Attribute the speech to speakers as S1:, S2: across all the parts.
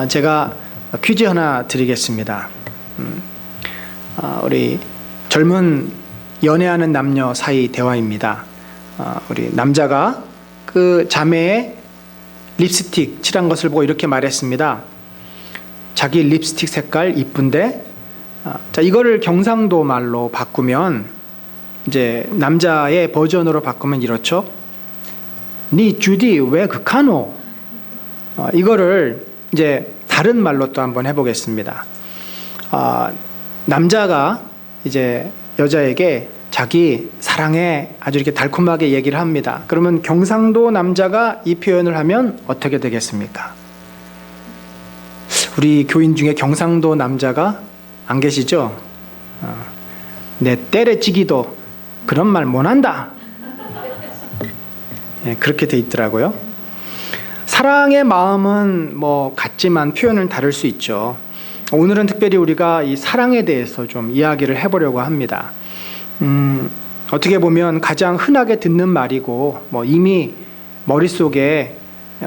S1: 제가 퀴즈 하나 드리겠습니다. 우리 젊은 연애하는 남녀 사이 대화입니다. 우리 남자가 그 자매의 립스틱 칠한 것을 보고 이렇게 말했습니다. 자기 립스틱 색깔 이쁜데? 자, 이거를 경상도 말로 바꾸면, 이제 남자의 버전으로 바꾸면 이렇죠. 니 주디 왜 극하노? 이거를 이제 다른 말로 또 한번 해보겠습니다. 남자가 이제 여자에게 자기 사랑해 아주 이렇게 달콤하게 얘기를 합니다. 그러면 경상도 남자가 이 표현을 하면 어떻게 되겠습니까? 우리 교인 중에 경상도 남자가 안 계시죠? 내 때려치기도 그런 말 못한다. 네, 그렇게 돼 있더라고요. 사랑의 마음은 뭐 같지만 표현은 다를 수 있죠. 오늘은 특별히 우리가 이 사랑에 대해서 좀 이야기를 해보려고 합니다. 어떻게 보면 가장 흔하게 듣는 말이고 뭐 이미 머릿속에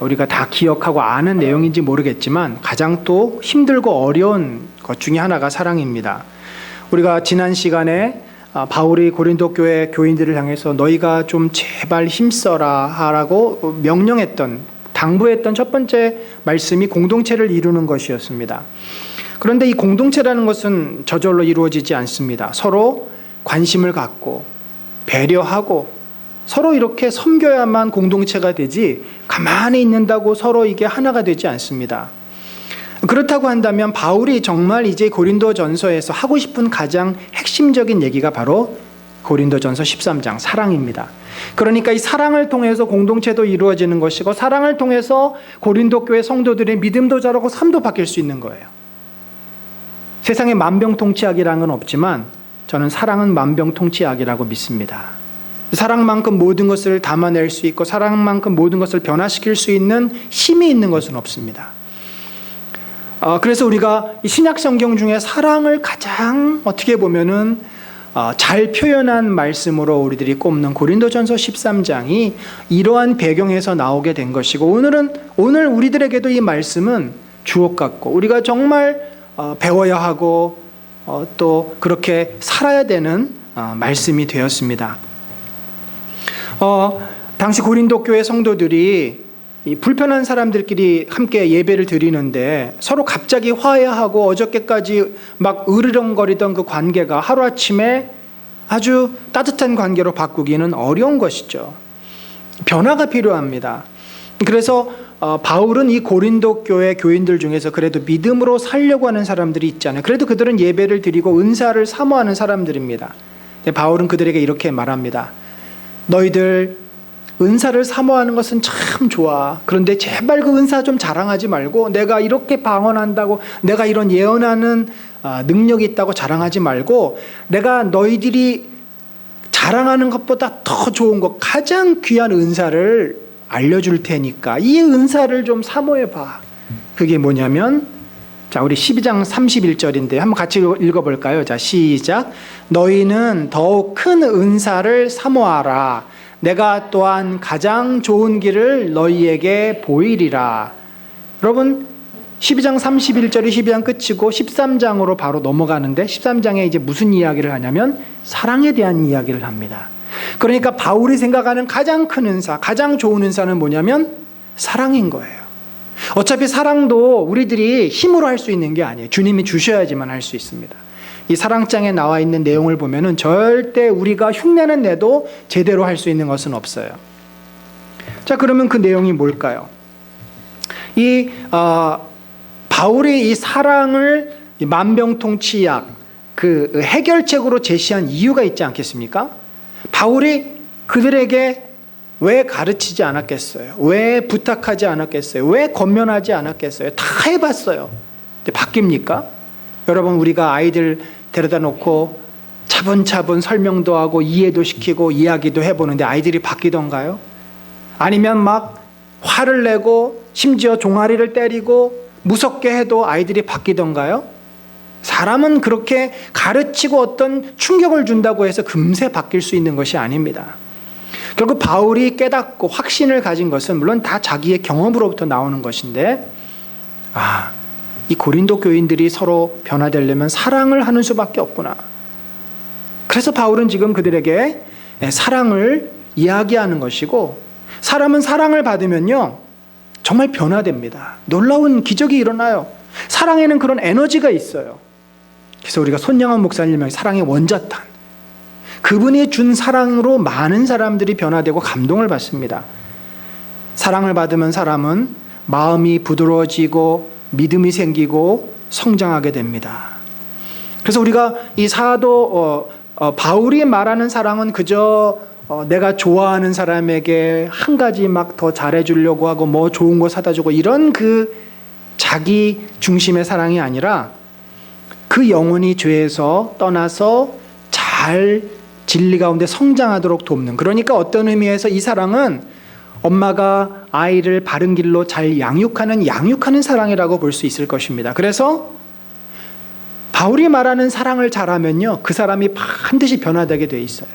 S1: 우리가 다 기억하고 아는 내용인지 모르겠지만 가장 또 힘들고 어려운 것 중에 하나가 사랑입니다. 우리가 지난 시간에 바울이 고린도 교회 교인들을 향해서 너희가 좀 제발 힘써라 하라고 명령했던, 당부했던 첫 번째 말씀이 공동체를 이루는 것이었습니다. 그런데 이 공동체라는 것은 저절로 이루어지지 않습니다. 서로 관심을 갖고 배려하고 서로 이렇게 섬겨야만 공동체가 되지, 가만히 있는다고 서로 이게 하나가 되지 않습니다. 그렇다고 한다면 바울이 정말 이제 고린도전서에서 하고 싶은 가장 핵심적인 얘기가 바로 고린도전서 13장 사랑입니다. 그러니까 이 사랑을 통해서 공동체도 이루어지는 것이고, 사랑을 통해서 고린도 교회 성도들의 믿음도 자라고 삶도 바뀔 수 있는 거예요. 세상에 만병통치약이라는 건 없지만 저는 사랑은 만병통치약이라고 믿습니다. 사랑만큼 모든 것을 담아낼 수 있고 사랑만큼 모든 것을 변화시킬 수 있는 힘이 있는 것은 없습니다. 그래서 우리가 이 신약 성경 중에 사랑을 가장 어떻게 보면은 잘 표현한 말씀으로 우리들이 꼽는 고린도전서 13장이 이러한 배경에서 나오게 된 것이고, 오늘 우리들에게도 이 말씀은 주옥 같고 우리가 정말 배워야 하고 또 그렇게 살아야 되는 말씀이 되었습니다. 당시 고린도 교회 성도들이 이 불편한 사람들끼리 함께 예배를 드리는데 서로 갑자기 화해하고 어저께까지 막 으르렁거리던 그 관계가 하루아침에 아주 따뜻한 관계로 바꾸기는 어려운 것이죠. 변화가 필요합니다. 그래서 바울은 이 고린도 교회 교인들 중에서 그래도 믿음으로 살려고 하는 사람들이 있잖아요. 그래도 그들은 예배를 드리고 은사를 사모하는 사람들입니다. 바울은 그들에게 이렇게 말합니다. 너희들 은사를 사모하는 것은 참 좋아. 그런데 제발 그 은사 좀 자랑하지 말고, 내가 이렇게 방언한다고, 내가 이런 예언하는 능력이 있다고 자랑하지 말고, 내가 너희들이 자랑하는 것보다 더 좋은 것, 가장 귀한 은사를 알려줄 테니까 이 은사를 좀 사모해봐. 그게 뭐냐면, 자, 우리 12장 31절인데 한번 같이 읽어볼까요? 자, 시작. 너희는 더욱 큰 은사를 사모하라. 내가 또한 가장 좋은 길을 너희에게 보이리라. 여러분, 12장 31절이 12장 끝이고 13장으로 바로 넘어가는데, 13장에 이제 무슨 이야기를 하냐면 사랑에 대한 이야기를 합니다. 그러니까 바울이 생각하는 가장 큰 은사, 가장 좋은 은사는 뭐냐면 사랑인 거예요. 어차피 사랑도 우리들이 힘으로 할 수 있는 게 아니에요. 주님이 주셔야지만 할 수 있습니다. 이 사랑장에 나와 있는 내용을 보면은 절대 우리가 흉내는 내도 제대로 할 수 있는 것은 없어요. 자, 그러면 그 내용이 뭘까요? 바울이 이 사랑을 만병통치약, 그 해결책으로 제시한 이유가 있지 않겠습니까? 바울이 그들에게 왜 가르치지 않았겠어요? 왜 부탁하지 않았겠어요? 왜 권면하지 않았겠어요? 다 해봤어요. 근데 바뀝니까? 여러분, 우리가 아이들 데려다 놓고 차분차분 설명도 하고 이해도 시키고 이야기도 해보는데 아이들이 바뀌던가요? 아니면 막 화를 내고 심지어 종아리를 때리고 무섭게 해도 아이들이 바뀌던가요? 사람은 그렇게 가르치고 어떤 충격을 준다고 해서 금세 바뀔 수 있는 것이 아닙니다. 결국 바울이 깨닫고 확신을 가진 것은 물론 다 자기의 경험으로부터 나오는 것인데, 이 고린도 교인들이 서로 변화되려면 사랑을 하는 수밖에 없구나. 그래서 바울은 지금 그들에게 사랑을 이야기하는 것이고, 사람은 사랑을 받으면요 정말 변화됩니다. 놀라운 기적이 일어나요. 사랑에는 그런 에너지가 있어요. 그래서 우리가 손양원 목사님의 사랑의 원자탄, 그분이 준 사랑으로 많은 사람들이 변화되고 감동을 받습니다. 사랑을 받으면 사람은 마음이 부드러워지고 믿음이 생기고 성장하게 됩니다. 그래서 우리가 이 사도 바울이 말하는 사랑은 그저 내가 좋아하는 사람에게 한 가지 막 더 잘해주려고 하고 뭐 좋은 거 사다 주고 이런 그 자기 중심의 사랑이 아니라, 그 영혼이 죄에서 떠나서 잘 진리 가운데 성장하도록 돕는, 그러니까 어떤 의미에서 이 사랑은 엄마가 아이를 바른 길로 잘 양육하는 사랑이라고 볼 수 있을 것입니다. 그래서 바울이 말하는 사랑을 잘하면요 그 사람이 반드시 변화되게 돼 있어요.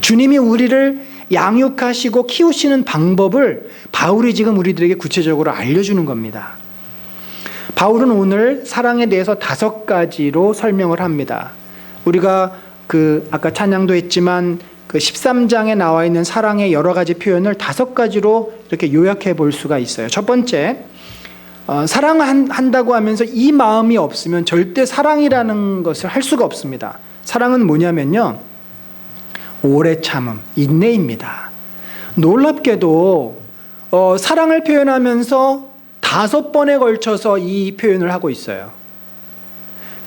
S1: 주님이 우리를 양육하시고 키우시는 방법을 바울이 지금 우리들에게 구체적으로 알려주는 겁니다. 바울은 오늘 사랑에 대해서 5가지로 설명을 합니다. 우리가 아까 찬양도 했지만 그 13장에 나와 있는 사랑의 여러 가지 표현을 5가지로 이렇게 요약해 볼 수가 있어요. 첫 번째, 사랑한다고 하면서 이 마음이 없으면 절대 사랑이라는 것을 할 수가 없습니다. 사랑은 뭐냐면요, 오래 참음, 인내입니다. 놀랍게도 사랑을 표현하면서 5번에 걸쳐서 이 표현을 하고 있어요.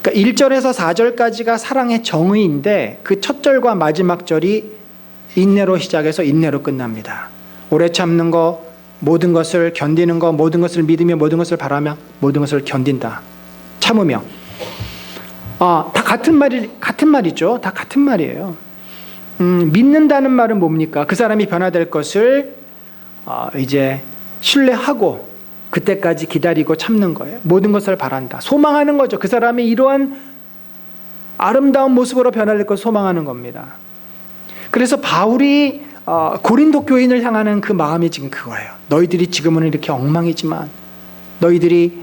S1: 그러니까 1절에서 4절까지가 사랑의 정의인데, 그 첫 절과 마지막 절이 인내로 시작해서 인내로 끝납니다. 오래 참는 거, 모든 것을 견디는 거, 모든 것을 믿으며 모든 것을 바라며 모든 것을 견딘다. 참으며. 다 같은 말이죠. 다 같은 말이에요. 믿는다는 말은 뭡니까? 그 사람이 변화될 것을 이제 신뢰하고 그때까지 기다리고 참는 거예요. 모든 것을 바란다. 소망하는 거죠. 그 사람이 이러한 아름다운 모습으로 변화될 것을 소망하는 겁니다. 그래서 바울이 고린도 교인을 향하는 그 마음이 지금 그거예요. 너희들이 지금은 이렇게 엉망이지만, 너희들이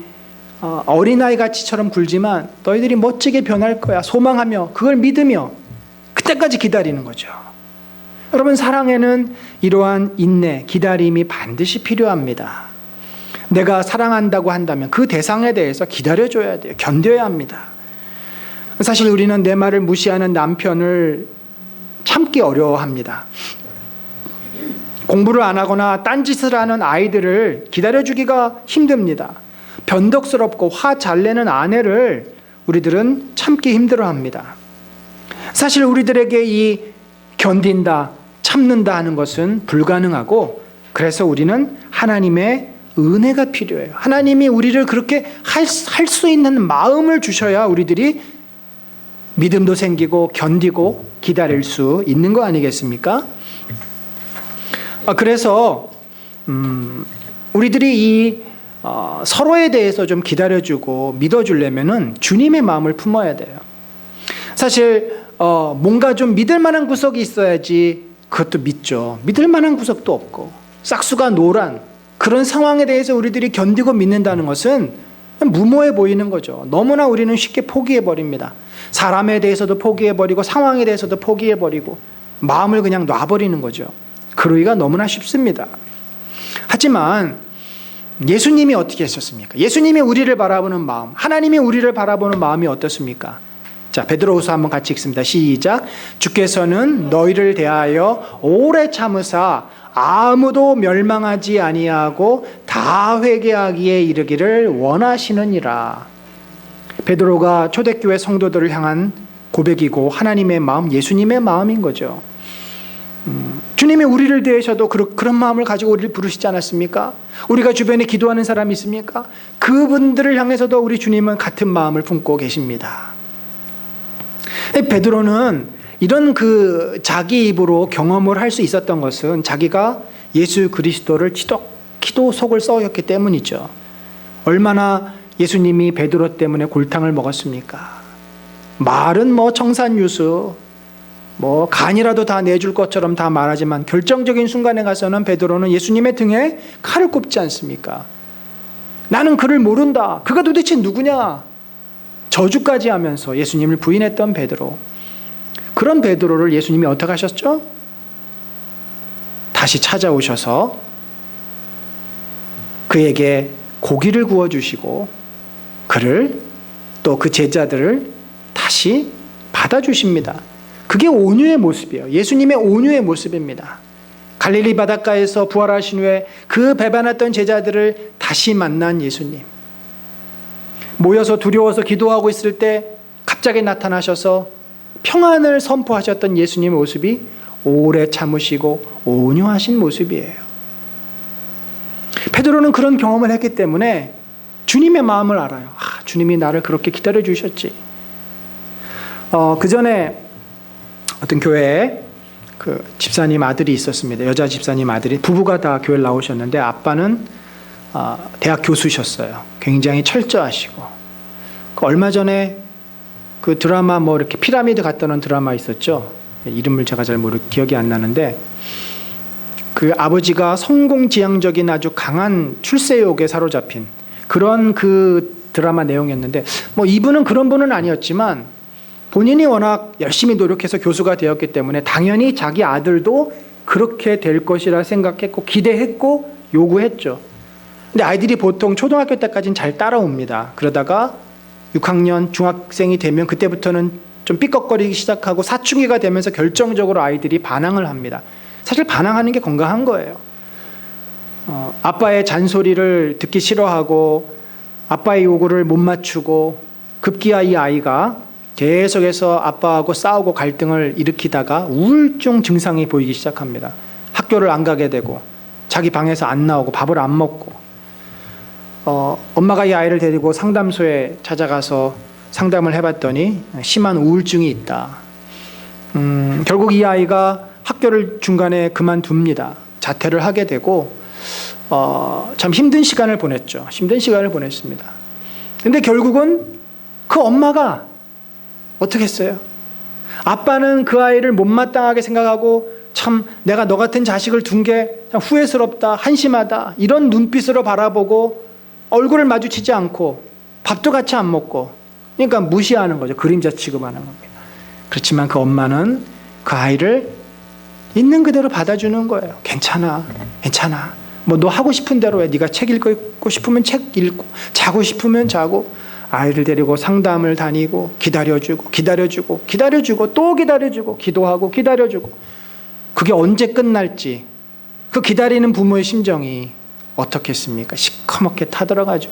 S1: 어린아이 같이처럼 굴지만 너희들이 멋지게 변할 거야. 소망하며 그걸 믿으며 그때까지 기다리는 거죠. 여러분, 사랑에는 이러한 인내, 기다림이 반드시 필요합니다. 내가 사랑한다고 한다면 그 대상에 대해서 기다려줘야 돼요. 견뎌야 합니다. 사실 우리는 내 말을 무시하는 남편을 참기 어려워합니다. 공부를 안 하거나 딴짓을 하는 아이들을 기다려주기가 힘듭니다. 변덕스럽고 화 잘 내는 아내를 우리들은 참기 힘들어합니다. 사실 우리들에게 이 견딘다, 참는다 하는 것은 불가능하고, 그래서 우리는 하나님의 은혜가 필요해요. 하나님이 우리를 그렇게 할 수 있는 마음을 주셔야 우리들이 믿음도 생기고 견디고 기다릴 수 있는 거 아니겠습니까? 그래서 우리들이 이 서로에 대해서 좀 기다려주고 믿어주려면은 주님의 마음을 품어야 돼요. 사실 뭔가 좀 믿을 만한 구석이 있어야지 그것도 믿죠. 믿을 만한 구석도 없고 싹수가 노란 그런 상황에 대해서 우리들이 견디고 믿는다는 것은 무모해 보이는 거죠. 너무나 우리는 쉽게 포기해버립니다. 사람에 대해서도 포기해버리고 상황에 대해서도 포기해버리고 마음을 그냥 놔버리는 거죠. 그러기가 너무나 쉽습니다. 하지만 예수님이 어떻게 했었습니까? 예수님이 우리를 바라보는 마음, 하나님이 우리를 바라보는 마음이 어떻습니까? 자, 베드로후서 한번 같이 읽습니다. 시작. 주께서는 너희를 대하여 오래 참으사 아무도 멸망하지 아니하고 다 회개하기에 이르기를 원하시느니라. 베드로가 초대교회 성도들을 향한 고백이고 하나님의 마음, 예수님의 마음인 거죠. 주님이 우리를 대하셔도 그런 마음을 가지고 우리를 부르시지 않았습니까? 우리가 주변에 기도하는 사람이 있습니까? 그분들을 향해서도 우리 주님은 같은 마음을 품고 계십니다. 베드로는 이런 자기 입으로 경험을 할 수 있었던 것은 자기가 예수 그리스도를 기도 속을 썩였기 때문이죠. 얼마나 예수님이 베드로 때문에 골탕을 먹었습니까? 말은 청산유수, 간이라도 다 내줄 것처럼 다 말하지만 결정적인 순간에 가서는 베드로는 예수님의 등에 칼을 꼽지 않습니까? 나는 그를 모른다. 그가 도대체 누구냐? 저주까지 하면서 예수님을 부인했던 베드로. 그런 베드로를 예수님이 어떻게 하셨죠? 다시 찾아오셔서 그에게 고기를 구워주시고 그를 또 그 제자들을 다시 받아주십니다. 그게 온유의 모습이에요. 예수님의 온유의 모습입니다. 갈릴리 바닷가에서 부활하신 후에 그 배반했던 제자들을 다시 만난 예수님. 모여서 두려워서 기도하고 있을 때 갑자기 나타나셔서 평안을 선포하셨던 예수님의 모습이 오래 참으시고 온유하신 모습이에요. 베드로는 그런 경험을 했기 때문에 주님의 마음을 알아요. 주님이 나를 그렇게 기다려 주셨지. 그 전에 어떤 교회에 그 집사님 아들이 있었습니다. 여자 집사님 아들이, 부부가 다 교회를 나오셨는데 아빠는 대학 교수셨어요. 굉장히 철저하시고. 얼마 전에 그 드라마 뭐 이렇게 피라미드 갔다 오는 드라마 있었죠. 이름을 제가 잘 기억이 안 나는데 그 아버지가 성공지향적인 아주 강한 출세욕에 사로잡힌 그런 그 드라마 내용이었는데, 뭐 이분은 그런 분은 아니었지만 본인이 워낙 열심히 노력해서 교수가 되었기 때문에 당연히 자기 아들도 그렇게 될 것이라 생각했고 기대했고 요구했죠. 근데 아이들이 보통 초등학교 때까지는 잘 따라옵니다. 그러다가 6학년 중학생이 되면 그때부터는 좀 삐걱거리기 시작하고 사춘기가 되면서 결정적으로 아이들이 반항을 합니다. 사실 반항하는 게 건강한 거예요. 아빠의 잔소리를 듣기 싫어하고 아빠의 요구를 못 맞추고 급기야 이 아이가 계속해서 아빠하고 싸우고 갈등을 일으키다가 우울증 증상이 보이기 시작합니다. 학교를 안 가게 되고 자기 방에서 안 나오고 밥을 안 먹고 엄마가 이 아이를 데리고 상담소에 찾아가서 상담을 해봤더니 심한 우울증이 있다. 결국 이 아이가 학교를 중간에 그만둡니다. 자퇴를 하게 되고 참 힘든 시간을 보냈죠. 힘든 시간을 보냈습니다. 근데 결국은 그 엄마가 어떻게 했어요? 아빠는 그 아이를 못마땅하게 생각하고 참 내가 너 같은 자식을 둔 게 참 후회스럽다, 한심하다 이런 눈빛으로 바라보고 얼굴을 마주치지 않고 밥도 같이 안 먹고 그러니까 무시하는 거죠. 그림자 취급하는 겁니다. 그렇지만 그 엄마는 그 아이를 있는 그대로 받아주는 거예요. 괜찮아, 괜찮아. 뭐 너 하고 싶은 대로 해. 네가 책 읽고 싶으면 책 읽고 자고 싶으면 자고. 아이를 데리고 상담을 다니고 기다려주고 기다려주고 기다려주고 또 기다려주고 기도하고 기다려주고. 그게 언제 끝날지 그 기다리는 부모의 심정이 어떻겠습니까? 시커멓게 타들어가죠.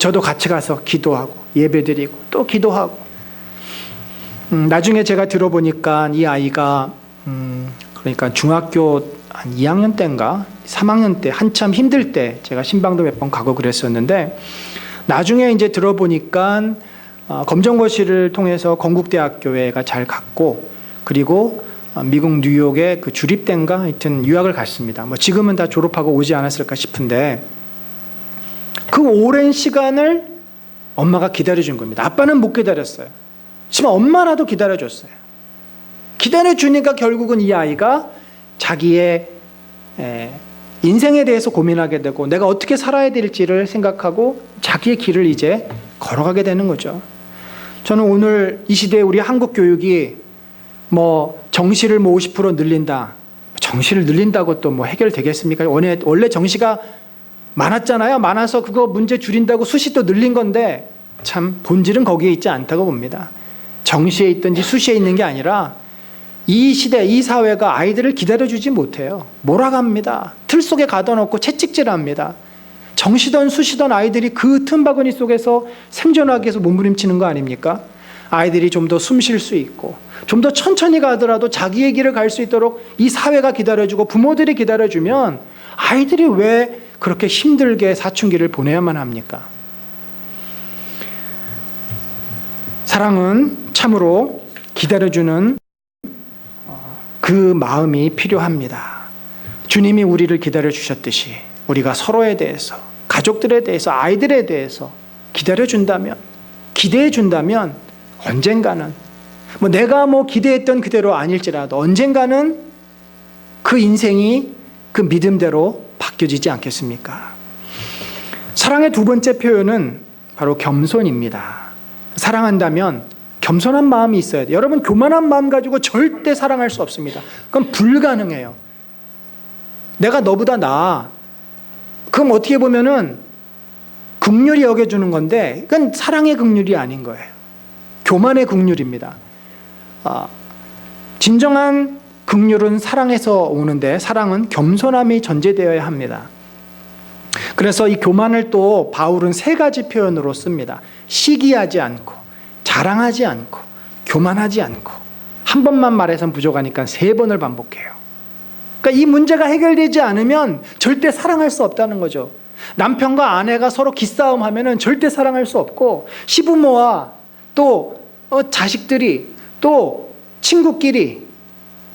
S1: 저도 같이 가서 기도하고 예배드리고 또 기도하고. 나중에 제가 들어보니까 이 아이가 그러니까 중학교 한 2학년 때인가 3학년 때 한참 힘들 때 제가 신방도 몇 번 가고 그랬었는데 나중에 이제 들어보니까 검정고시를 통해서 건국대학교에가 잘 갔고 그리고 미국 뉴욕에 그 주립대인가 하여튼 유학을 갔습니다. 뭐 지금은 다 졸업하고 오지 않았을까 싶은데 그 오랜 시간을 엄마가 기다려준 겁니다. 아빠는 못 기다렸어요. 하지만 엄마라도 기다려줬어요. 기다려주니까 결국은 이 아이가 자기의 인생에 대해서 고민하게 되고 내가 어떻게 살아야 될지를 생각하고 자기의 길을 이제 걸어가게 되는 거죠. 저는 오늘 이 시대에 우리 한국 교육이 뭐 정시를 뭐 50% 늘린다. 정시를 늘린다고 또 뭐 해결되겠습니까? 원래 정시가 많았잖아요. 많아서 그거 문제 줄인다고 수시도 늘린 건데 참 본질은 거기에 있지 않다고 봅니다. 정시에 있든지 수시에 있는 게 아니라 이 시대, 이 사회가 아이들을 기다려주지 못해요. 몰아갑니다. 틀 속에 가둬놓고 채찍질합니다. 정시던 수시던 아이들이 그 틈바구니 속에서 생존하기 위해서 몸부림치는 거 아닙니까? 아이들이 좀 더 숨 쉴 수 있고 좀 더 천천히 가더라도 자기의 길을 갈 수 있도록 이 사회가 기다려주고 부모들이 기다려주면 아이들이 왜 그렇게 힘들게 사춘기를 보내야만 합니까? 사랑은 참으로 기다려주는 그 마음이 필요합니다. 주님이 우리를 기다려주셨듯이 우리가 서로에 대해서 가족들에 대해서 아이들에 대해서 기다려준다면 기대해준다면 언젠가는 뭐 내가 뭐 기대했던 그대로 아닐지라도 언젠가는 그 인생이 그 믿음대로 바뀌어지지 않겠습니까? 사랑의 두 번째 표현은 바로 겸손입니다. 사랑한다면 겸손한 마음이 있어야 돼요. 여러분, 교만한 마음 가지고 절대 사랑할 수 없습니다. 그건 불가능해요. 내가 너보다 나아. 그럼 어떻게 보면은 긍휼히 여겨주는 건데 그건 사랑의 긍휼이 아닌 거예요. 교만의 긍휼입니다. 진정한 긍휼은 사랑에서 오는데 사랑은 겸손함이 전제되어야 합니다. 그래서 이 교만을 또 바울은 세 가지 표현으로 씁니다. 시기하지 않고, 자랑하지 않고, 교만하지 않고. 한 번만 말해서는 부족하니까 세 번을 반복해요. 그러니까 이 문제가 해결되지 않으면 절대 사랑할 수 없다는 거죠. 남편과 아내가 서로 기싸움 하면은 절대 사랑할 수 없고, 시부모와 또 자식들이, 또 친구끼리,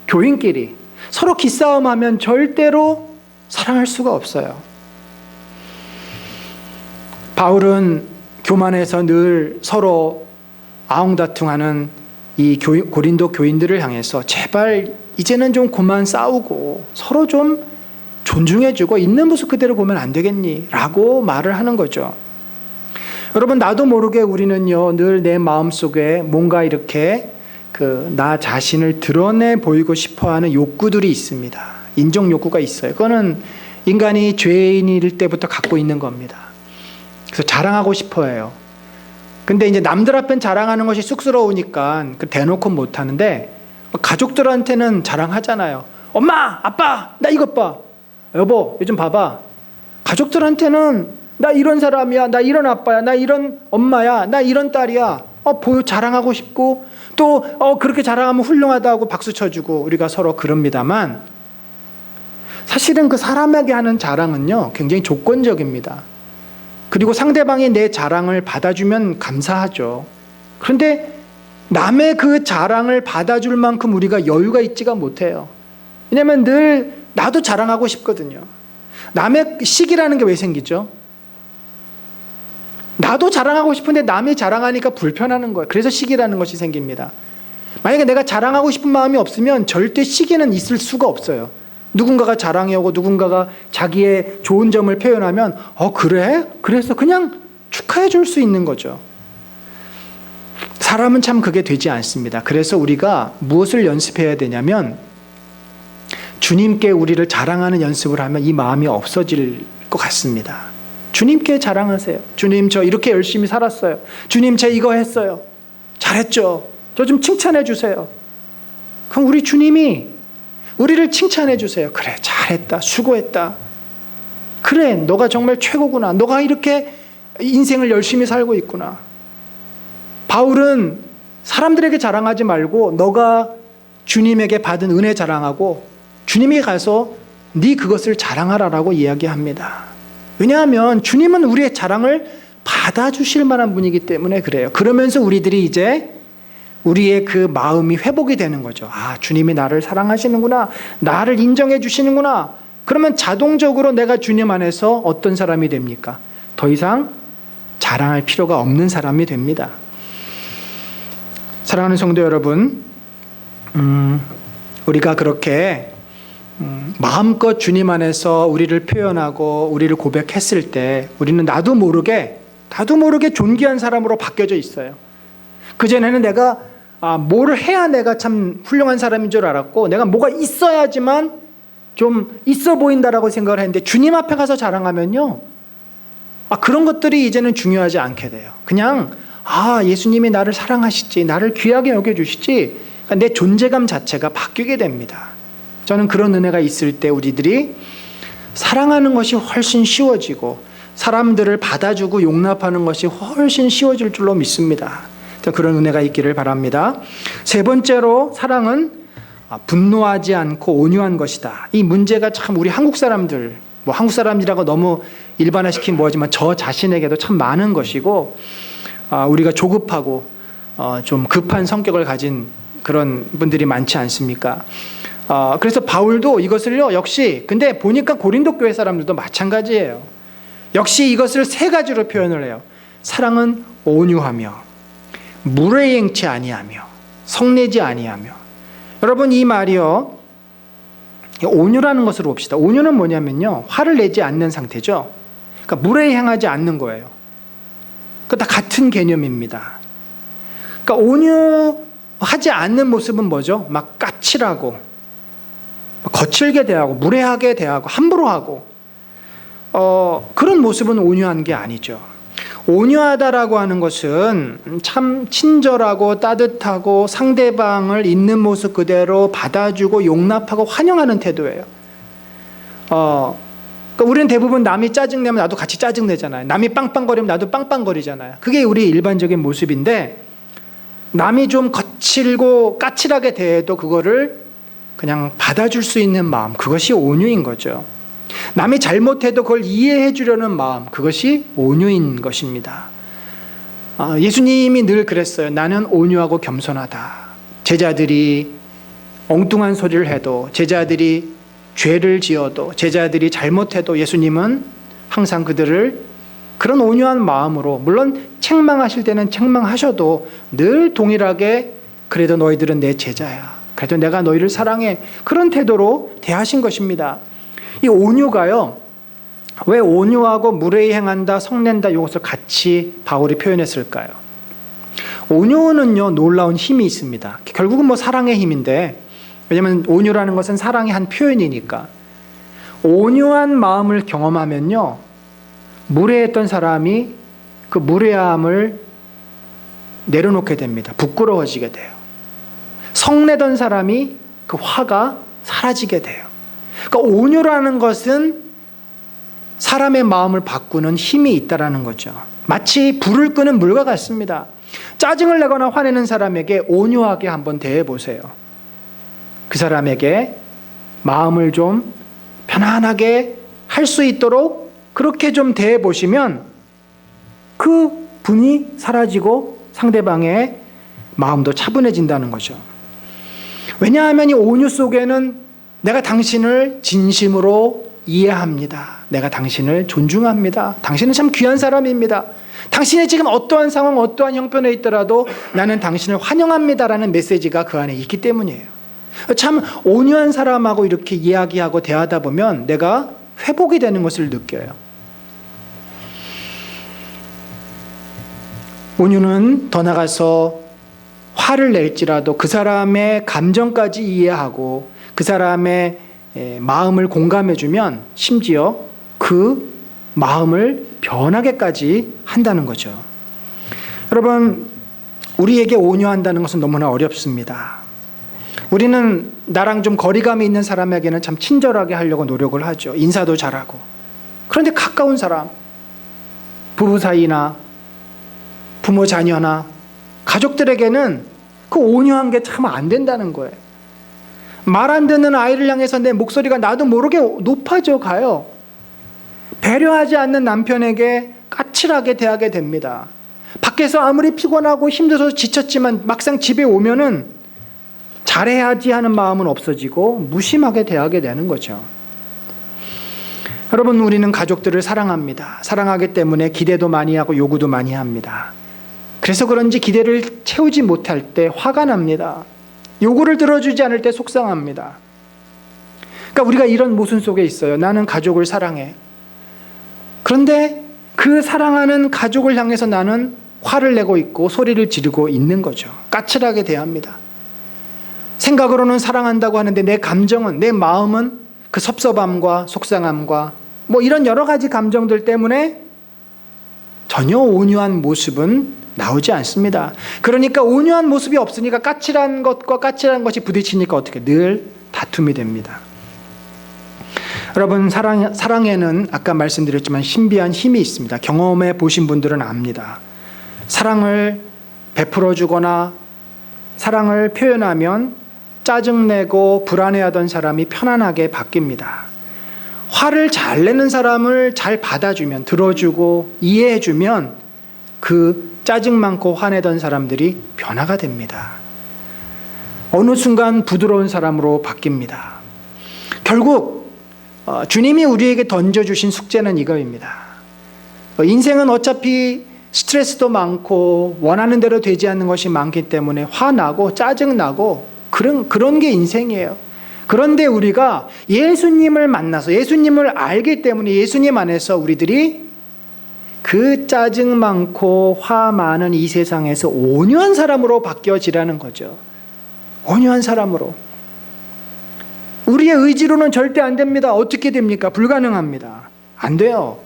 S1: 교인끼리 서로 기싸움 하면 절대로 사랑할 수가 없어요. 바울은 교만해서 늘 서로 아웅다퉁하는 이 고린도 교인들을 향해서 제발 이제는 좀 그만 싸우고 서로 좀 존중해주고 있는 모습 그대로 보면 안 되겠니? 라고 말을 하는 거죠. 여러분, 나도 모르게 우리는요, 늘 내 마음속에 뭔가 이렇게 나 자신을 드러내 보이고 싶어 하는 욕구들이 있습니다. 인정 욕구가 있어요. 그거는 인간이 죄인일 때부터 갖고 있는 겁니다. 그래서 자랑하고 싶어 해요. 근데 이제 남들 앞엔 자랑하는 것이 쑥스러우니까 대놓고 못 하는데 가족들한테는 자랑하잖아요. 엄마, 아빠, 나 이것 봐. 여보, 요즘 봐봐. 가족들한테는 나 이런 사람이야, 나 이런 아빠야, 나 이런 엄마야, 나 이런 딸이야. 자랑하고 싶고 또 그렇게 자랑하면 훌륭하다고 박수 쳐주고 우리가 서로 그럽니다만 사실은 그 사람에게 하는 자랑은요 굉장히 조건적입니다. 그리고 상대방이 내 자랑을 받아주면 감사하죠. 그런데 남의 그 자랑을 받아줄 만큼 우리가 여유가 있지가 못해요. 왜냐하면 늘 나도 자랑하고 싶거든요. 남의 시기라는 게 왜 생기죠? 나도 자랑하고 싶은데 남이 자랑하니까 불편하는 거예요. 그래서 시기라는 것이 생깁니다. 만약에 내가 자랑하고 싶은 마음이 없으면 절대 시기는 있을 수가 없어요. 누군가가 자랑해오고 누군가가 자기의 좋은 점을 표현하면 그래? 그래서 그냥 축하해 줄 수 있는 거죠. 사람은 참 그게 되지 않습니다. 그래서 우리가 무엇을 연습해야 되냐면 주님께 우리를 자랑하는 연습을 하면 이 마음이 없어질 것 같습니다. 주님께 자랑하세요. 주님, 저 이렇게 열심히 살았어요. 주님, 저 이거 했어요. 잘했죠. 저 좀 칭찬해 주세요. 그럼 우리 주님이 우리를 칭찬해 주세요. 그래, 잘했다. 수고했다. 그래, 너가 정말 최고구나. 너가 이렇게 인생을 열심히 살고 있구나. 바울은 사람들에게 자랑하지 말고 너가 주님에게 받은 은혜 자랑하고 주님이 가서 네 그것을 자랑하라라고 이야기합니다. 왜냐하면 주님은 우리의 자랑을 받아주실 만한 분이기 때문에 그래요. 그러면서 우리들이 이제 우리의 그 마음이 회복이 되는 거죠. 주님이 나를 사랑하시는구나. 나를 인정해 주시는구나. 그러면 자동적으로 내가 주님 안에서 어떤 사람이 됩니까? 더 이상 자랑할 필요가 없는 사람이 됩니다. 사랑하는 성도 여러분, 우리가 그렇게 마음껏 주님 안에서 우리를 표현하고 우리를 고백했을 때 우리는 나도 모르게 존귀한 사람으로 바뀌어져 있어요. 그전에는 내가 뭐를 해야 내가 참 훌륭한 사람인 줄 알았고 내가 뭐가 있어야지만 좀 있어 보인다라고 생각을 했는데 주님 앞에 가서 자랑하면요 그런 것들이 이제는 중요하지 않게 돼요. 그냥 예수님이 나를 사랑하시지, 나를 귀하게 여겨주시지, 내 존재감 자체가 바뀌게 됩니다. 저는 그런 은혜가 있을 때 우리들이 사랑하는 것이 훨씬 쉬워지고 사람들을 받아주고 용납하는 것이 훨씬 쉬워질 줄로 믿습니다. 그런 은혜가 있기를 바랍니다. 세 번째로 사랑은 분노하지 않고 온유한 것이다. 이 문제가 참 우리 한국 사람들, 한국 사람이라고 너무 일반화시키면 뭐하지만 저 자신에게도 참 많은 것이고 우리가 조급하고 좀 급한 성격을 가진 그런 분들이 많지 않습니까? 그래서 바울도 이것을요 역시 근데 보니까 고린도 교회 사람들도 마찬가지예요. 역시 이것을 세 가지로 표현을 해요. 사랑은 온유하며 무례행치 아니하며 성내지 아니하며. 여러분, 이 말이요 온유라는 것으로 봅시다. 온유는 뭐냐면요 화를 내지 않는 상태죠. 그러니까 무례행하지 않는 거예요. 그 다 같은 개념입니다. 그러니까 온유하지 않는 모습은 뭐죠? 막 까칠하고 거칠게 대하고 무례하게 대하고 함부로 하고 그런 모습은 온유한 게 아니죠. 온유하다라고 하는 것은 참 친절하고 따뜻하고 상대방을 있는 모습 그대로 받아주고 용납하고 환영하는 태도예요. 그러니까 우리는 대부분 남이 짜증내면 나도 같이 짜증내잖아요. 남이 빵빵거리면 나도 빵빵거리잖아요. 그게 우리 일반적인 모습인데, 남이 좀 거칠고 까칠하게 대해도 그거를 그냥 받아줄 수 있는 마음, 그것이 온유인 거죠. 남이 잘못해도 그걸 이해해 주려는 마음, 그것이 온유인 것입니다. 예수님이 늘 그랬어요. 나는 온유하고 겸손하다. 제자들이 엉뚱한 소리를 해도, 제자들이 죄를 지어도, 제자들이 잘못해도 예수님은 항상 그들을 그런 온유한 마음으로, 물론 책망하실 때는 책망하셔도 늘 동일하게 그래도 너희들은 내 제자야, 그래도 내가 너희를 사랑해, 그런 태도로 대하신 것입니다. 이 온유가요, 왜 온유하고 무례히 행한다, 성낸다 이것을 같이 바울이 표현했을까요? 온유는요 놀라운 힘이 있습니다. 결국은 뭐 사랑의 힘인데, 왜냐하면 온유라는 것은 사랑의 한 표현이니까. 온유한 마음을 경험하면요, 무례했던 사람이 그 무례함을 내려놓게 됩니다. 부끄러워지게 돼요. 성내던 사람이 그 화가 사라지게 돼요. 그러니까 온유라는 것은 사람의 마음을 바꾸는 힘이 있다라는 거죠. 마치 불을 끄는 물과 같습니다. 짜증을 내거나 화내는 사람에게 온유하게 한번 대해 보세요. 그 사람에게 마음을 좀 편안하게 할 수 있도록 그렇게 좀 대해 보시면 그 분이 사라지고 상대방의 마음도 차분해진다는 거죠. 왜냐하면 이 온유 속에는 내가 당신을 진심으로 이해합니다. 내가 당신을 존중합니다. 당신은 참 귀한 사람입니다. 당신이 지금 어떠한 상황, 어떠한 형편에 있더라도 나는 당신을 환영합니다라는 메시지가 그 안에 있기 때문이에요. 참 온유한 사람하고 이렇게 이야기하고 대하다 보면 내가 회복이 되는 것을 느껴요. 온유는 더 나가서 화를 낼지라도 그 사람의 감정까지 이해하고 그 사람의 마음을 공감해주면 심지어 그 마음을 변하게까지 한다는 거죠. 여러분, 우리에게 온유한다는 것은 너무나 어렵습니다. 우리는 나랑 좀 거리감이 있는 사람에게는 참 친절하게 하려고 노력을 하죠. 인사도 잘하고. 그런데 가까운 사람, 부부 사이나 부모 자녀나 가족들에게는 그 온유한 게 참 안 된다는 거예요. 말 안 듣는 아이를 향해서 내 목소리가 나도 모르게 높아져 가요. 배려하지 않는 남편에게 까칠하게 대하게 됩니다. 밖에서 아무리 피곤하고 힘들어서 지쳤지만 막상 집에 오면은 잘해야지 하는 마음은 없어지고 무심하게 대하게 되는 거죠. 여러분, 우리는 가족들을 사랑합니다. 사랑하기 때문에 기대도 많이 하고 요구도 많이 합니다. 그래서 그런지 기대를 채우지 못할 때 화가 납니다. 요구를 들어주지 않을 때 속상합니다. 그러니까 우리가 이런 모순 속에 있어요. 나는 가족을 사랑해. 그런데 그 사랑하는 가족을 향해서 나는 화를 내고 있고 소리를 지르고 있는 거죠. 까칠하게 대합니다. 생각으로는 사랑한다고 하는데 내 감정은, 내 마음은 그 섭섭함과 속상함과 뭐 이런 여러 가지 감정들 때문에 전혀 온유한 모습은 나오지 않습니다. 그러니까 온유한 모습이 없으니까 까칠한 것과 까칠한 것이 부딪히니까 어떻게 늘 다툼이 됩니다. 여러분, 사랑에는 아까 말씀드렸지만 신비한 힘이 있습니다. 경험해 보신 분들은 압니다. 사랑을 베풀어 주거나 사랑을 표현하면 짜증내고 불안해하던 사람이 편안하게 바뀝니다. 화를 잘 내는 사람을 잘 받아주면, 들어주고 이해해주면 그 짜증 많고 화내던 사람들이 변화가 됩니다. 어느 순간 부드러운 사람으로 바뀝니다. 결국 주님이 우리에게 던져주신 숙제는 이거입니다. 인생은 어차피 스트레스도 많고 원하는 대로 되지 않는 것이 많기 때문에 화나고 짜증나고 그런 게 인생이에요. 그런데 우리가 예수님을 만나서 예수님을 알기 때문에 예수님 안에서 우리들이 그 짜증 많고 화 많은 이 세상에서 온유한 사람으로 바뀌어지라는 거죠. 온유한 사람으로. 우리의 의지로는 절대 안 됩니다. 어떻게 됩니까? 불가능합니다. 안 돼요.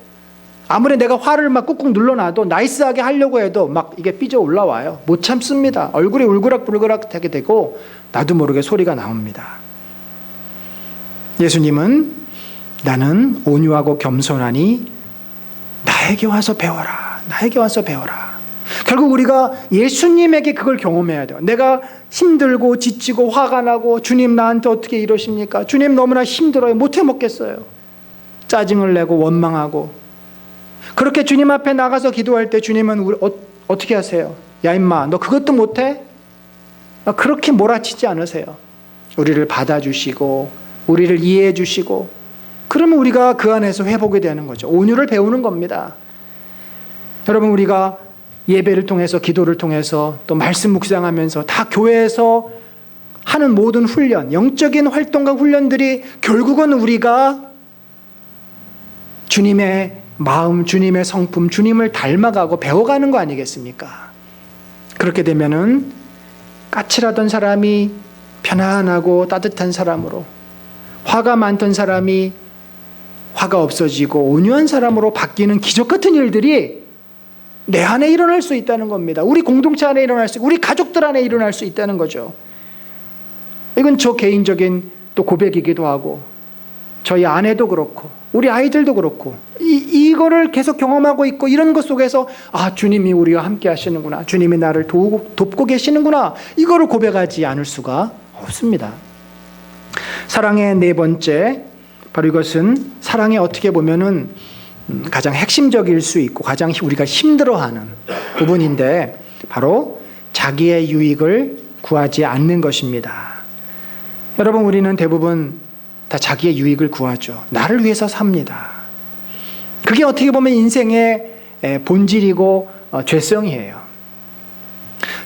S1: 아무리 내가 화를 막 꾹꾹 눌러놔도 나이스하게 하려고 해도 막 이게 삐져 올라와요. 못 참습니다. 얼굴이 울그락불그락 하게 되고 나도 모르게 소리가 나옵니다. 예수님은 나는 온유하고 겸손하니 나에게 와서 배워라. 나에게 와서 배워라. 결국 우리가 예수님에게 그걸 경험해야 돼요. 내가 힘들고 지치고 화가 나고 주님 나한테 어떻게 이러십니까? 주님 너무나 힘들어요. 못해 먹겠어요. 짜증을 내고 원망하고 그렇게 주님 앞에 나가서 기도할 때 주님은 우리 어떻게 하세요? 야 임마 너 그것도 못해? 그렇게 몰아치지 않으세요. 우리를 받아주시고 우리를 이해해 주시고 그러면 우리가 그 안에서 회복이 되는 거죠. 온유를 배우는 겁니다. 여러분 우리가 예배를 통해서 기도를 통해서 또 말씀 묵상하면서 다 교회에서 하는 모든 훈련, 영적인 활동과 훈련들이 결국은 우리가 주님의 마음, 주님의 성품, 주님을 닮아가고 배워가는 거 아니겠습니까? 그렇게 되면은 까칠하던 사람이 편안하고 따뜻한 사람으로, 화가 많던 사람이 화가 없어지고 온유한 사람으로 바뀌는 기적 같은 일들이 내 안에 일어날 수 있다는 겁니다. 우리 공동체 안에 일어날 수 있고 우리 가족들 안에 일어날 수 있다는 거죠. 이건 저 개인적인 또 고백이기도 하고 저희 아내도 그렇고 우리 아이들도 그렇고 이거를 계속 경험하고 있고 이런 것 속에서 아 주님이 우리와 함께 하시는구나. 주님이 나를 돕고 계시는구나. 이거를 고백하지 않을 수가 없습니다. 사랑의 네 번째 바로 이것은 사랑에 어떻게 보면은 가장 핵심적일 수 있고 가장 우리가 힘들어하는 부분인데 바로 자기의 유익을 구하지 않는 것입니다. 여러분 우리는 대부분 다 자기의 유익을 구하죠. 나를 위해서 삽니다. 그게 어떻게 보면 인생의 본질이고 죄성이에요.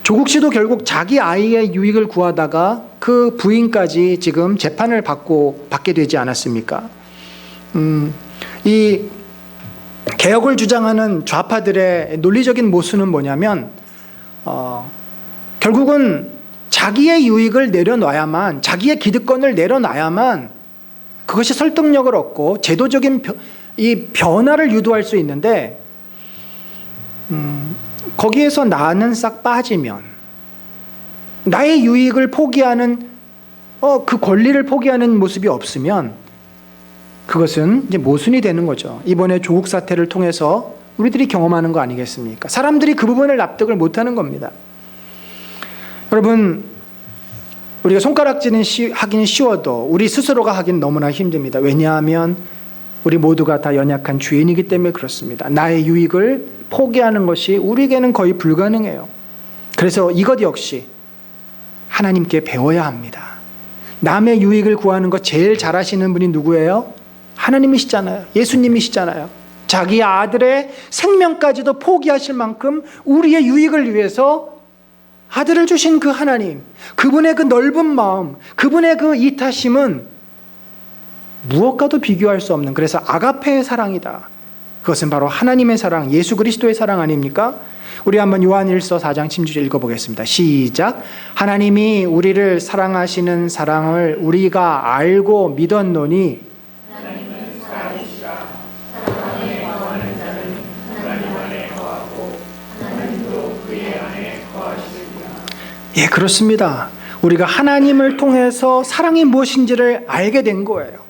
S1: 조국 씨도 결국 자기 아이의 유익을 구하다가 그 부인까지 지금 재판을 받게 되지 않았습니까? 이 개혁을 주장하는 좌파들의 논리적인 모순은 뭐냐면 결국은 자기의 유익을 내려놔야만 자기의 기득권을 내려놔야만 그것이 설득력을 얻고 제도적인 이 변화를 유도할 수 있는데 거기에서 나는 싹 빠지면 나의 유익을 포기하는 그 권리를 포기하는 모습이 없으면 그것은 이제 모순이 되는 거죠. 이번에 조국 사태를 통해서 우리들이 경험하는 거 아니겠습니까? 사람들이 그 부분을 납득을 못하는 겁니다. 여러분 우리가 손가락질은 하기는 쉬워도 우리 스스로가 하기는 너무나 힘듭니다. 왜냐하면 우리 모두가 다 연약한 죄인이기 때문에 그렇습니다. 나의 유익을 포기하는 것이 우리에게는 거의 불가능해요. 그래서 이것 역시 하나님께 배워야 합니다. 남의 유익을 구하는 것 제일 잘하시는 분이 누구예요? 하나님이시잖아요. 예수님이시잖아요. 자기 아들의 생명까지도 포기하실 만큼 우리의 유익을 위해서 아들을 주신 그 하나님, 그분의 그 넓은 마음, 그분의 그 이타심은 무엇과도 비교할 수 없는, 그래서 아가페의 사랑이다. 그것은 바로 하나님의 사랑, 예수 그리스도의 사랑 아닙니까? 우리 한번 요한일서 4장 10절 읽어보겠습니다. 시작. 하나님이 우리를 사랑하시는 사랑을 우리가 알고 믿었노니 하나님은 사랑이시라. 사랑에 거하는 자는 하나님 안에 거하고 하나님도 그의 안에 거하시리라. 예, 그렇습니다. 우리가 하나님을 통해서 사랑이 무엇인지를 알게 된 거예요.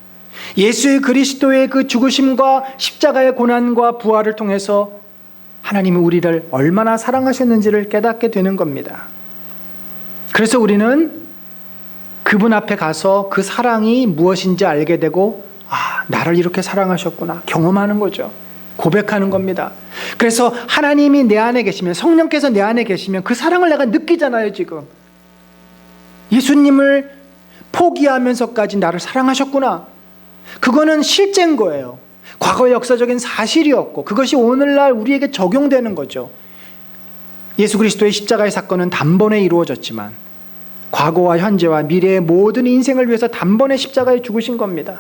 S1: 예수 그리스도의 그 죽으심과 십자가의 고난과 부활을 통해서 하나님이 우리를 얼마나 사랑하셨는지를 깨닫게 되는 겁니다. 그래서 우리는 그분 앞에 가서 그 사랑이 무엇인지 알게 되고 나를 이렇게 사랑하셨구나 경험하는 거죠. 고백하는 겁니다. 그래서 하나님이 내 안에 계시면, 성령께서 내 안에 계시면 그 사랑을 내가 느끼잖아요. 지금 예수님을 포기하면서까지 나를 사랑하셨구나. 그거는 실제인 거예요. 과거의 역사적인 사실이었고 그것이 오늘날 우리에게 적용되는 거죠. 예수 그리스도의 십자가의 사건은 단번에 이루어졌지만 과거와 현재와 미래의 모든 인생을 위해서 단번에 십자가에 죽으신 겁니다.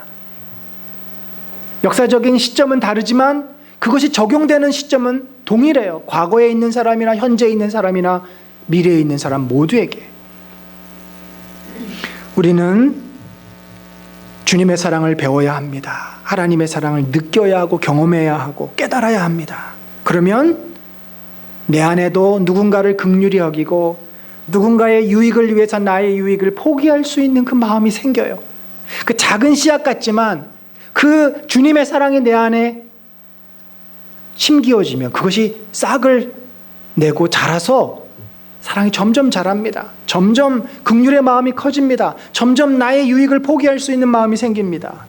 S1: 역사적인 시점은 다르지만 그것이 적용되는 시점은 동일해요. 과거에 있는 사람이나 현재에 있는 사람이나 미래에 있는 사람 모두에게. 우리는 주님의 사랑을 배워야 합니다. 하나님의 사랑을 느껴야 하고 경험해야 하고 깨달아야 합니다. 그러면 내 안에도 누군가를 긍휼히 여기고 누군가의 유익을 위해서 나의 유익을 포기할 수 있는 그 마음이 생겨요. 그 작은 씨앗 같지만 그 주님의 사랑이 내 안에 심기어지면 그것이 싹을 내고 자라서 사랑이 점점 자랍니다. 점점 긍휼의 마음이 커집니다. 점점 나의 유익을 포기할 수 있는 마음이 생깁니다.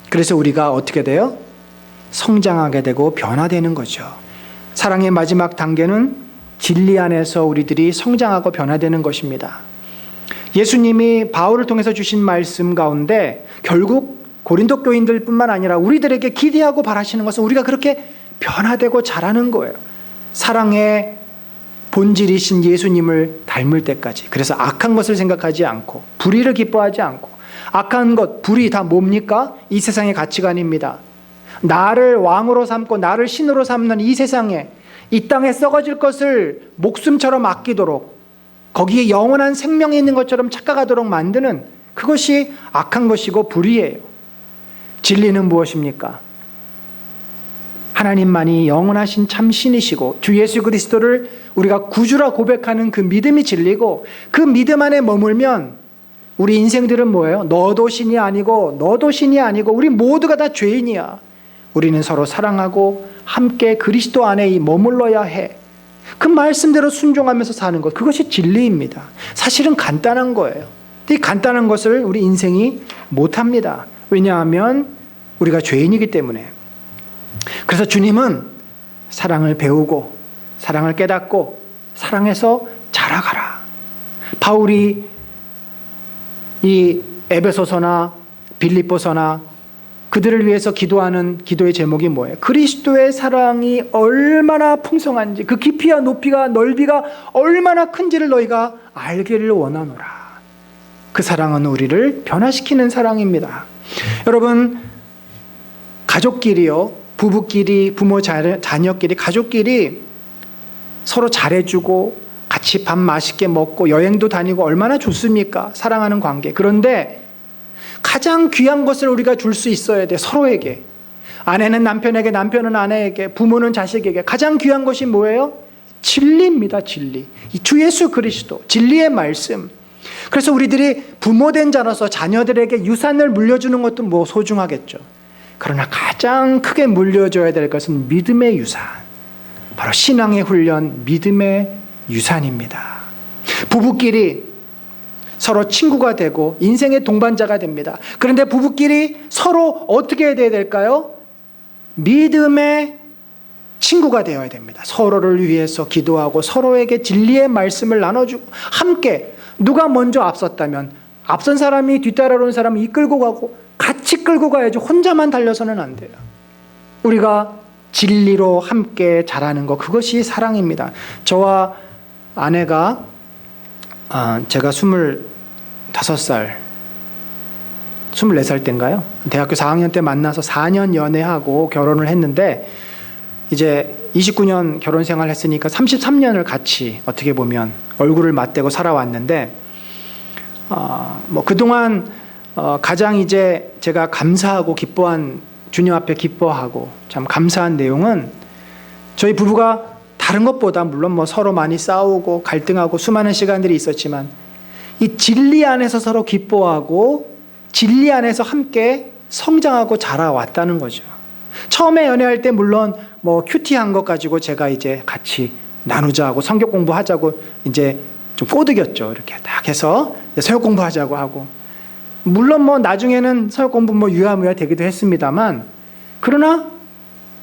S1: 그래서 우리가 어떻게 돼요? 성장하게 되고 변화되는 거죠. 사랑의 마지막 단계는 진리 안에서 우리들이 성장하고 변화되는 것입니다. 예수님이 바울을 통해서 주신 말씀 가운데 결국 고린도 교인들뿐만 아니라 우리들에게 기대하고 바라시는 것은 우리가 그렇게 변화되고 자라는 거예요. 사랑의 본질이신 예수님을 닮을 때까지. 그래서 악한 것을 생각하지 않고 불의를 기뻐하지 않고 악한 것, 불의 다 뭡니까? 이 세상의 가치관입니다. 나를 왕으로 삼고 나를 신으로 삼는 이 세상에 이 땅에 썩어질 것을 목숨처럼 아끼도록 거기에 영원한 생명이 있는 것처럼 착각하도록 만드는 그것이 악한 것이고 불의예요. 진리는 무엇입니까? 하나님만이 영원하신 참 신이시고 주 예수 그리스도를 우리가 구주라 고백하는 그 믿음이 진리고 그 믿음 안에 머물면 우리 인생들은 뭐예요? 너도 신이 아니고 너도 신이 아니고 우리 모두가 다 죄인이야. 우리는 서로 사랑하고 함께 그리스도 안에 머물러야 해. 그 말씀대로 순종하면서 사는 것, 그것이 진리입니다. 사실은 간단한 거예요. 이 간단한 것을 우리 인생이 못합니다. 왜냐하면 우리가 죄인이기 때문에. 그래서 주님은 사랑을 배우고 사랑을 깨닫고 사랑해서 자라가라. 바울이 이 에베소서나 빌립보서나 그들을 위해서 기도하는 기도의 제목이 뭐예요? 그리스도의 사랑이 얼마나 풍성한지, 그 깊이와 높이가 넓이가 얼마나 큰지를 너희가 알기를 원하노라. 그 사랑은 우리를 변화시키는 사랑입니다. 여러분, 가족끼리요, 부부끼리, 부모 자녀끼리, 가족끼리 서로 잘해주고 같이 밥 맛있게 먹고 여행도 다니고 얼마나 좋습니까? 사랑하는 관계. 그런데 가장 귀한 것을 우리가 줄 수 있어야 돼. 서로에게. 아내는 남편에게, 남편은 아내에게, 부모는 자식에게. 가장 귀한 것이 뭐예요? 진리입니다. 진리. 이 주 예수 그리스도, 진리의 말씀. 그래서 우리들이 부모된 자로서 자녀들에게 유산을 물려주는 것도 뭐 소중하겠죠. 그러나 가장 크게 물려줘야 될 것은 믿음의 유산. 바로 신앙의 훈련, 믿음의 유산입니다. 부부끼리 서로 친구가 되고 인생의 동반자가 됩니다. 그런데 부부끼리 서로 어떻게 해야 될까요? 믿음의 친구가 되어야 됩니다. 서로를 위해서 기도하고 서로에게 진리의 말씀을 나눠주고 함께 누가 먼저 앞섰다면 앞선 사람이 뒤따라오는 사람을 이끌고 가고 같이 끌고 가야지 혼자만 달려서는 안 돼요. 우리가 진리로 함께 자라는 것, 그것이 사랑입니다. 저와 아내가 제가 25살, 24살 때인가요? 대학교 4학년 때 만나서 4년 연애하고 결혼을 했는데 이제 29년 결혼 생활 했으니까 33년을 같이 어떻게 보면 얼굴을 맞대고 살아왔는데 뭐 그동안 가장 이제 제가 감사하고 기뻐한, 주님 앞에 기뻐하고 참 감사한 내용은 저희 부부가 다른 것보다 물론 뭐 서로 많이 싸우고 갈등하고 수많은 시간들이 있었지만 이 진리 안에서 서로 기뻐하고 진리 안에서 함께 성장하고 자라왔다는 거죠. 처음에 연애할 때 물론 뭐 큐티한 것 가지고 제가 이제 같이 나누자고 성경 공부하자고 이제 좀 꼬드겼죠. 이렇게 딱 해서 서역 공부하자고 하고, 물론 뭐 나중에는 서역 공부 뭐 유야무야 되기도 했습니다만, 그러나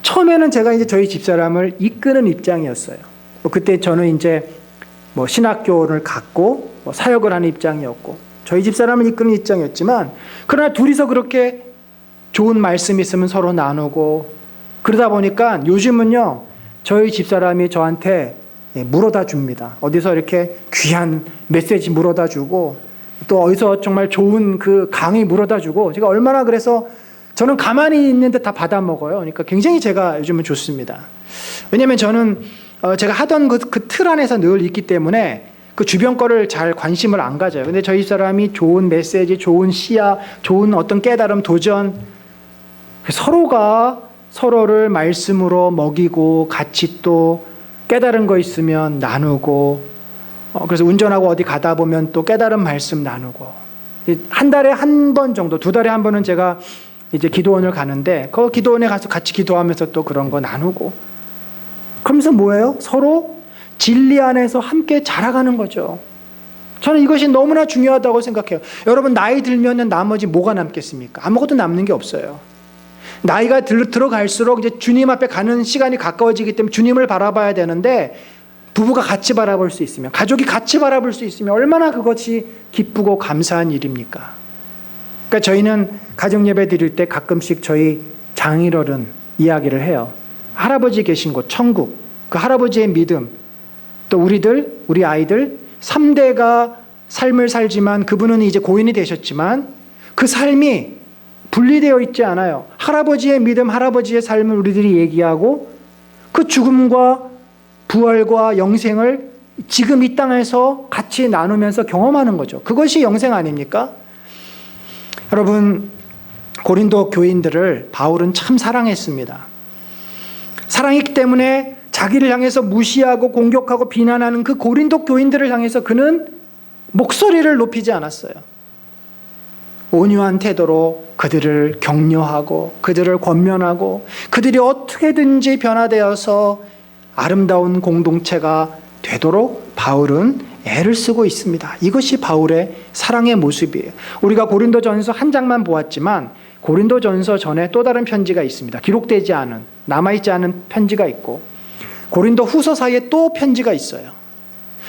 S1: 처음에는 제가 이제 저희 집사람을 이끄는 입장이었어요. 그때 저는 이제 뭐 신학교를 갔고 뭐 사역을 하는 입장이었고 저희 집사람을 이끄는 입장이었지만, 그러나 둘이서 그렇게 좋은 말씀 있으면 서로 나누고 그러다 보니까 요즘은요 저희 집사람이 저한테 물어다 줍니다. 어디서 이렇게 귀한 메시지 물어다 주고 또 어디서 정말 좋은 그 강의 물어다 주고, 제가 얼마나 그래서 저는 가만히 있는데 다 받아 먹어요. 그러니까 굉장히 제가 요즘은 좋습니다. 왜냐하면 저는 제가 하던 그 틀 안에서 늘 있기 때문에 그 주변 거를 잘 관심을 안 가져요. 근데 저희 사람이 좋은 메시지, 좋은 시야, 좋은 어떤 깨달음, 도전, 서로가 서로를 말씀으로 먹이고 같이 또 깨달은 거 있으면 나누고, 그래서 운전하고 어디 가다 보면 또 깨달은 말씀 나누고, 한 달에 한 번 정도, 두 달에 한 번은 제가 이제 기도원을 가는데 그 기도원에 가서 같이 기도하면서 또 그런 거 나누고, 그러면서 뭐예요? 서로 진리 안에서 함께 자라가는 거죠. 저는 이것이 너무나 중요하다고 생각해요. 여러분, 나이 들면은 나머지 뭐가 남겠습니까? 아무것도 남는 게 없어요. 나이가 들어갈수록 이제 주님 앞에 가는 시간이 가까워지기 때문에 주님을 바라봐야 되는데, 부부가 같이 바라볼 수 있으면, 가족이 같이 바라볼 수 있으면 얼마나 그것이 기쁘고 감사한 일입니까? 그러니까 저희는 가정 예배 드릴 때 가끔씩 저희 장인어른 이야기를 해요. 할아버지 계신 곳 천국, 그 할아버지의 믿음, 또 우리 아이들 3대가 삶을 살지만 그분은 이제 고인이 되셨지만 그 삶이 분리되어 있지 않아요. 할아버지의 믿음, 할아버지의 삶을 우리들이 얘기하고 그 죽음과 부활과 영생을 지금 이 땅에서 같이 나누면서 경험하는 거죠. 그것이 영생 아닙니까? 여러분, 고린도 교인들을 바울은 참 사랑했습니다. 사랑했기 때문에 자기를 향해서 무시하고 공격하고 비난하는 그 고린도 교인들을 향해서 그는 목소리를 높이지 않았어요. 온유한 태도로 그들을 격려하고 그들을 권면하고 그들이 어떻게든지 변화되어서 아름다운 공동체가 되도록 바울은 애를 쓰고 있습니다. 이것이 바울의 사랑의 모습이에요. 우리가 고린도전서 한 장만 보았지만 고린도전서 전에 또 다른 편지가 있습니다. 기록되지 않은, 남아있지 않은 편지가 있고 고린도 후서 사이에 또 편지가 있어요.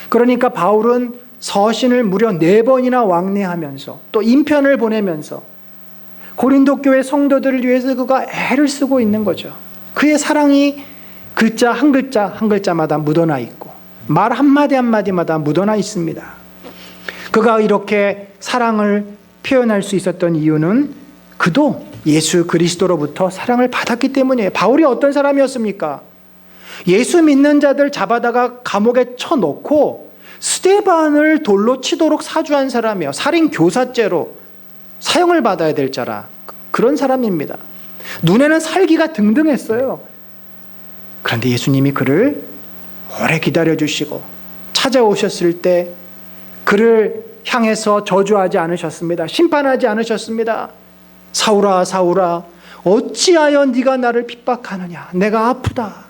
S1: 그러니까 바울은 서신을 무려 4번이나 왕래하면서 또 인편을 보내면서 고린도 교회 성도들을 위해서 그가 애를 쓰고 있는 거죠. 그의 사랑이 글자 한 글자마다 묻어나 있고 말 한마디 한마디마다 묻어나 있습니다. 그가 이렇게 사랑을 표현할 수 있었던 이유는 그도 예수 그리스도로부터 사랑을 받았기 때문이에요. 바울이 어떤 사람이었습니까? 예수 믿는 자들 잡아다가 감옥에 쳐놓고 스데반을 돌로 치도록 사주한 사람이에요. 살인 교사죄로 사형을 받아야 될 자라 그런 사람입니다. 눈에는 살기가 등등했어요. 그런데 예수님이 그를 오래 기다려주시고 찾아오셨을 때 그를 향해서 저주하지 않으셨습니다. 심판하지 않으셨습니다. 사울아 사울아 어찌하여 네가 나를 핍박하느냐. 내가 아프다.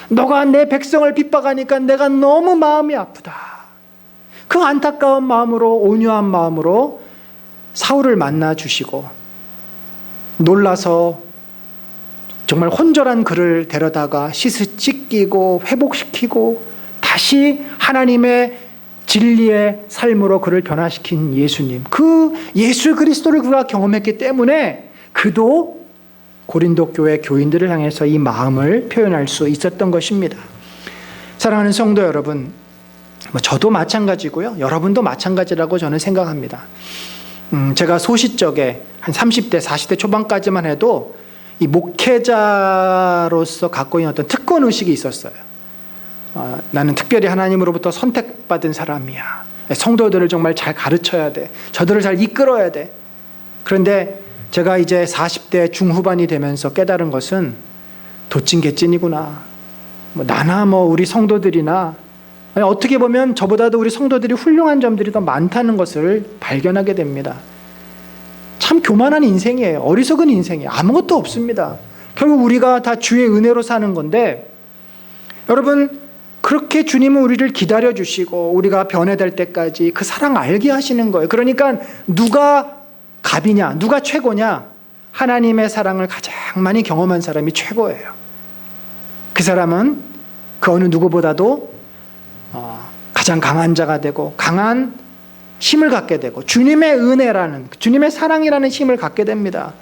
S1: 너가 내 백성을 핍박하니까 내가 너무 마음이 아프다. 그 안타까운 마음으로 온유한 마음으로 사울을 만나 주시고 놀라서 정말 혼절한 그를 데려다가 씻기고 회복시키고 다시 하나님의 진리의 삶으로 그를 변화시킨 예수님, 그 예수 그리스도를 그가 경험했기 때문에 그도 고린도 교회 교인들을 향해서 이 마음을 표현할 수 있었던 것입니다. 사랑하는 성도 여러분, 저도 마찬가지고요. 여러분도 마찬가지라고 저는 생각합니다. 제가 소시적에 한 30대, 40대 초반까지만 해도 이 목회자로서 갖고 있는 어떤 특권의식이 있었어요. 나는 특별히 하나님으로부터 선택받은 사람이야. 성도들을 정말 잘 가르쳐야 돼. 저들을 잘 이끌어야 돼. 그런데 제가 이제 40대 중후반이 되면서 깨달은 것은 도찐개찐이구나. 나나 우리 성도들이나 어떻게 보면 저보다도 우리 성도들이 훌륭한 점들이 더 많다는 것을 발견하게 됩니다. 참 교만한 인생이에요. 어리석은 인생이에요. 아무것도 없습니다. 결국 우리가 다 주의 은혜로 사는 건데, 여러분 그렇게 주님은 우리를 기다려주시고 우리가 변해될 때까지 그 사랑 알게 하시는 거예요. 그러니까 누가 갑이냐, 누가 최고냐? 하나님의 사랑을 가장 많이 경험한 사람이 최고예요. 그 사람은 그 어느 누구보다도 가장 강한 자가 되고 강한 힘을 갖게 되고 주님의 은혜라는, 주님의 사랑이라는 힘을 갖게 됩니다.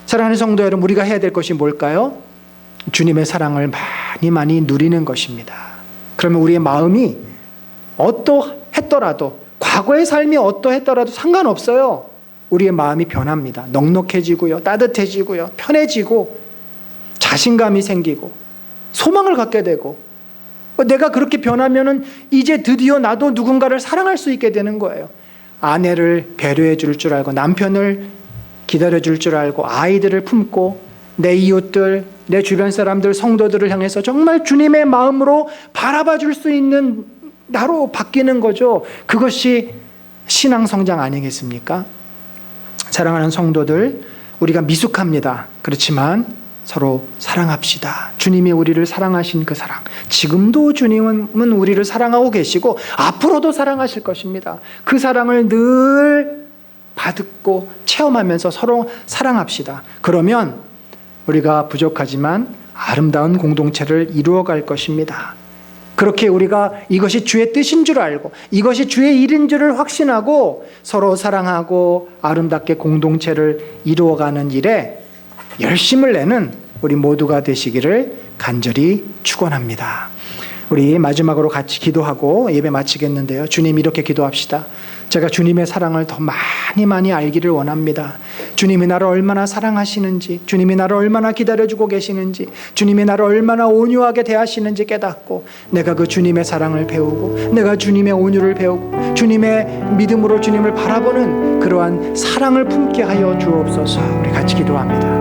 S1: 사랑하는 성도 여러분, 우리가 해야 될 것이 뭘까요? 주님의 사랑을 많이 누리는 것입니다. 그러면 우리의 마음이 어떠했더라도, 과거의 삶이 어떠했더라도 상관없어요. 우리의 마음이 변합니다. 넉넉해지고요, 따뜻해지고요, 편해지고 자신감이 생기고 소망을 갖게 되고, 내가 그렇게 변하면은 이제 드디어 나도 누군가를 사랑할 수 있게 되는 거예요. 아내를 배려해 줄 줄 알고, 남편을 기다려 줄 줄 알고, 아이들을 품고, 내 이웃들, 내 주변 사람들, 성도들을 향해서 정말 주님의 마음으로 바라봐 줄 수 있는 나로 바뀌는 거죠. 그것이 신앙 성장 아니겠습니까? 사랑하는 성도들, 우리가 미숙합니다. 그렇지만 서로 사랑합시다. 주님이 우리를 사랑하신 그 사랑, 지금도 주님은 우리를 사랑하고 계시고 앞으로도 사랑하실 것입니다. 그 사랑을 늘 받고 체험하면서 서로 사랑합시다. 그러면 우리가 부족하지만 아름다운 공동체를 이루어갈 것입니다. 그렇게 우리가 이것이 주의 뜻인 줄 알고, 이것이 주의 일인 줄을 확신하고 서로 사랑하고 아름답게 공동체를 이루어가는 일에 열심을 내는 우리 모두가 되시기를 간절히 축원합니다. 우리 마지막으로 같이 기도하고 예배 마치겠는데요. 주님, 이렇게 기도합시다. 제가 주님의 사랑을 더 많이 알기를 원합니다. 주님이 나를 얼마나 사랑하시는지, 주님이 나를 얼마나 기다려주고 계시는지, 주님이 나를 얼마나 온유하게 대하시는지 깨닫고, 내가 그 주님의 사랑을 배우고, 내가 주님의 온유를 배우고, 주님의 믿음으로 주님을 바라보는 그러한 사랑을 품게 하여 주옵소서. 우리 같이 기도합니다.